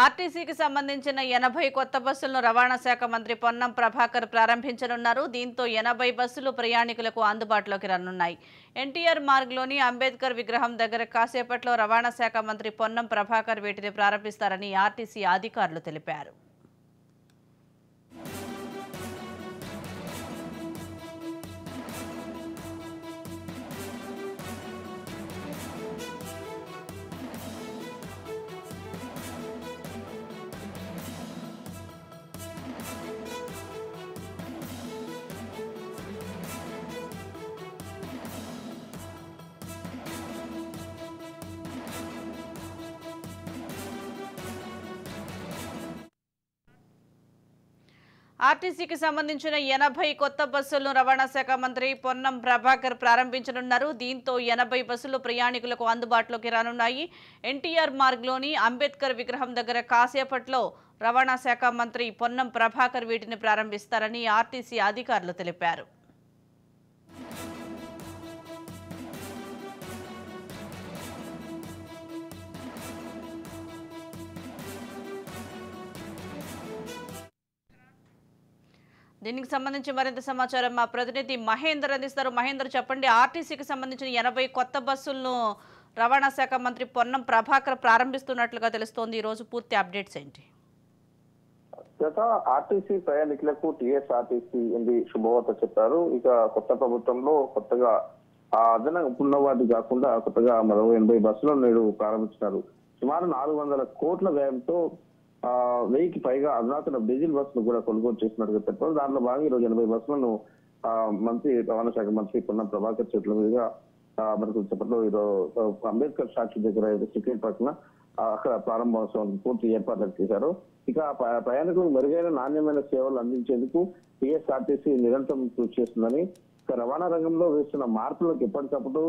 ఆర్టీసీకి సంబంధించిన 80 కొత్త బస్సులను రవాణా శాఖ మంత్రి పొన్నం ప్రభాకర్ ప్రారంభించనున్నారు. దీంతో 80 బస్సులు ప్రయాణికులకు అందుబాటులోకి రానున్నాయి. ఎన్టీఆర్ మార్గ్లోని అంబేద్కర్ విగ్రహం దగ్గర కాసేపట్లో రవాణా శాఖ మంత్రి పొన్నం ప్రభాకర్ వీటిని ప్రారంభిస్తారని ఆర్టీసీ అధికారులు తెలిపారు. ఆర్టీసీకి సంబంధించిన 80 కొత్త బస్సులను రవాణా శాఖ మంత్రి పొన్నం ప్రభాకర్ ప్రారంభించనున్నారు. దీంతో 80 బస్సులు ప్రయాణికులకు అందుబాటులోకి రానున్నాయి. ఎన్టీఆర్ మార్గ్లోని అంబేద్కర్ విగ్రహం దగ్గర కాసేపట్లో రవాణా శాఖ మంత్రి పొన్నం ప్రభాకర్ వీటిని ప్రారంభిస్తారని ఆర్టీసీ అధికారులు తెలిపారు. దీనికి సంబంధించి మరింత సమాచారం మా ప్రతినిధి మహేందర్ అందిస్తారు. మహేందర్, చెప్పండి, ఆర్టీసీకి సంబంధించిన 80 కొత్త బస్సులను రవాణా శాఖ మంత్రి పొన్నం ప్రభాకర్ ప్రారంభిస్తున్నట్లుగా తెలుస్తోంది. ఈ రోజు పూర్తి అప్డేట్స్ ఏంటి? గత ఆర్టీసీ ప్రయాణికులకు టీఎస్ఆర్టీసీ ఎండి శుభవార్త చెప్పారు. ఇక కొత్త ప్రభుత్వంలో కొత్తగా అదనపు ఉన్నవాటి కాకుండా కొత్తగా మరో 80 బస్సులను నేడు ప్రారంభించారు. సుమారు 400 కోట్ల వ్యయంతో 1000కి పైగా అధునాతన డీజిల్ బస్సులు కూడా కొనుగోలు చేసినట్టుగా చెప్పారు. దాంట్లో భాగంగా ఈరోజు 80 బస్సులను మంత్రి రవాణా శాఖ మంత్రి పొన్నం ప్రభాకర్ చేతుల మీదుగా మనకు చెప్పట్లో ఈరోజు అంబేద్కర్ స్టాచ్యూ దగ్గర సెక్రటరీ పక్కన అక్కడ ప్రారంభోత్సవం పూర్తి ఏర్పాట్లు చేశారు. ఇక ప్రయాణికులకు మెరుగైన నాణ్యమైన సేవలు అందించేందుకు టీఎస్ఆర్టీసీ నిరంతరం కృషి చేస్తుందని, ఇక రవాణా రంగంలో వేస్తున్న మార్పులకు ఎప్పటికప్పుడు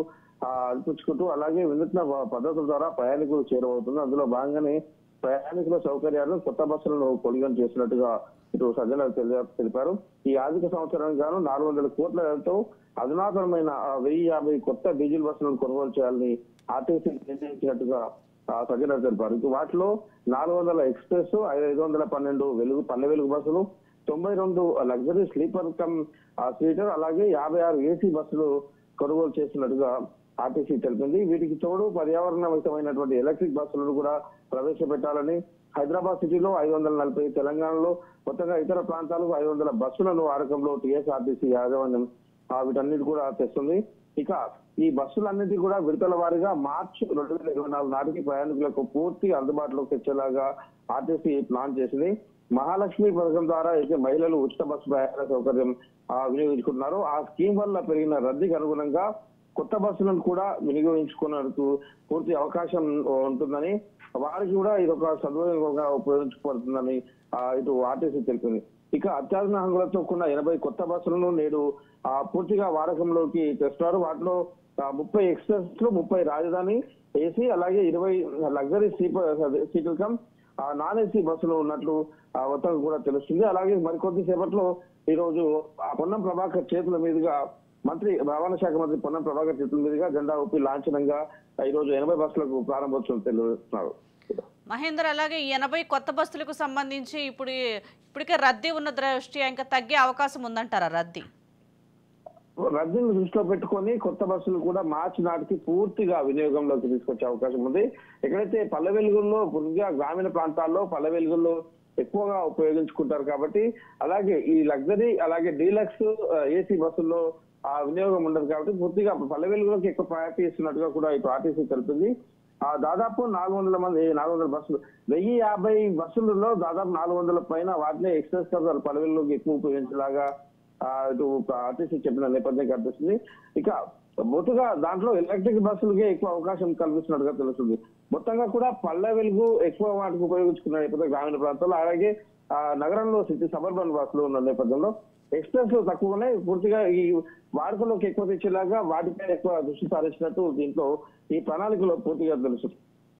అనిపించుకుంటూ అలాగే వినూత్న పద్ధతుల ద్వారా ప్రయాణికులు చేరువవుతుంది. అందులో భాగంగానే ప్రయాణికుల సౌకర్యాలను కొత్త బస్సులను కొనుగోలు చేసినట్టుగా ఇటు సజ్జనార్ తెలిపారు. ఈ ఆర్థిక సంవత్సరానికి గాను 400 కోట్లతో అధునాతనమైన 1050 కొత్త డీజిల్ బస్సులను కొనుగోలు చేయాలని ఆర్టీసీ నిర్ణయించినట్టుగా సజ్జనార్ తెలిపారు. ఇక వాటిలో 400 ఎక్స్ప్రెస్, 512 పల్లె వెలుగు బస్సులు, 92 లగ్జరీ స్లీపర్ కమ్ సీటర్, అలాగే 56 ఏసీ బస్సులు కొనుగోలు చేసినట్టుగా ఆర్టీసీ తెలిపింది. వీటికి తోడు పర్యావరణమితమైనటువంటి ఎలక్ట్రిక్ బస్సులను కూడా ప్రవేశపెట్టాలని, హైదరాబాద్ సిటీలో 540, తెలంగాణలో కొత్తగా ఇతర ప్రాంతాలకు 500 బస్సులను వాడకంలో టీఎస్ఆర్టీసీ యాజమాన్యం వీటన్నిటి కూడా తెస్తుంది. ఇక ఈ బస్సులన్నిటి కూడా విడతల వారీగా మార్చి 2024 నాటికి ప్రయాణికులకు పూర్తి అందుబాటులోకి తెచ్చేలాగా ఆర్టీసీ ప్లాన్ చేసింది. మహాలక్ష్మి పథకం ద్వారా అయితే మహిళలు ఉచిత బస్సు ప్రయాణ సౌకర్యం వినియోగించుకుంటున్నారు. ఆ స్కీమ్ వల్ల పెరిగిన రద్దీకి అనుగుణంగా కొత్త బస్సులను కూడా వినియోగించుకునేందుకు పూర్తి అవకాశం ఉంటుందని, వారికి కూడా ఇది ఒక సద్వినియోగంగా ఉపయోగించబడుతుందని ఇటు ఆర్టీసీ తెలిపింది. ఇక అత్యాధునిక హంగులతో కూడిన 80 కొత్త బస్సులను నేడు పూర్తిగా వాడకంలోకి తెస్తున్నారు. వాటిలో 30 ఎక్స్ప్రెస్, 30 రాజధాని ఏసీ, అలాగే 20 luxury seater come non AC బస్సులు ఉన్నట్లు మొత్తం కూడా తెలుస్తుంది. అలాగే మరికొద్ది సేపట్లో ఈ రోజు పొన్నం ప్రభాకర్ చేతుల మీదుగా రవాణా శాఖ మంత్రి పొన్నం ప్రభాకర్ చేతుల మీదుగా జెండా ఊపి లాంఛనంగా ఈ రోజు 80 బస్సులకు ప్రారంభోత్సవం తెలుస్తున్నారు. మహేందర్, అలాగే 80 కొత్త బస్సులకు సంబంధించి ఇప్పటికే రద్దీ ఉన్న దృష్ట్యా ఇంకా తగ్గే అవకాశం ఉందంటారా? రద్దీని దృష్టిలో పెట్టుకొని కొత్త బస్సులు కూడా మార్చి నాటికి పూర్తిగా వినియోగంలోకి తీసుకొచ్చే అవకాశం ఉంది. ఎక్కడైతే పల్లె వెలుగుల్లో పూర్తిగా గ్రామీణ ప్రాంతాల్లో పల్లె వెలుగుల్లో ఎక్కువగా ఉపయోగించుకుంటారు కాబట్టి, అలాగే ఈ లగ్జరీ అలాగే డీలక్స్ ఏసీ బస్సుల్లో వినియోగం ఉండదు కాబట్టి పూర్తిగా పల్లె వెలుగులోకి ఎక్కువ ప్రయారిటీ ఇస్తున్నట్టుగా కూడా ఇటు ఆర్టీసీ తెలిపింది. దాదాపు 400 బస్సులు, 1050 బస్సులలో దాదాపు 400 పైన వాటినే ఎక్స్ప్రెస్ పల్లె వెలుగులోకి ఎక్కువ ఉపయోగించేలాగా ఇటు ఆర్టీసీ చెప్పిన నేపథ్యం కనిపిస్తుంది. ఇక మొత్తగా దాంట్లో ఎలక్ట్రిక్ బస్సులకే ఎక్కువ అవకాశం కల్పిస్తున్నట్టుగా తెలుస్తుంది. మొత్తంగా కూడా పల్లె వెలుగు ఎక్కువ వాటికి ఉపయోగించుకున్న నేపథ్యం గ్రామీణ ప్రాంతాల్లో, అలాగే నగరంలో సిటీ సబర్బన్ బస్సులు ఉన్న నేపథ్యంలో ఎక్స్ప్రెస్ తక్కువనే పూర్తిగా ఈ వాడుకలోకి ఎక్కువ తెచ్చేలాగా వాటిపై ఎక్కువ దృష్టి సారించినట్టు దీంట్లో ఈ ప్రణాళికలో పూర్తిగా తెలుస్తుంది.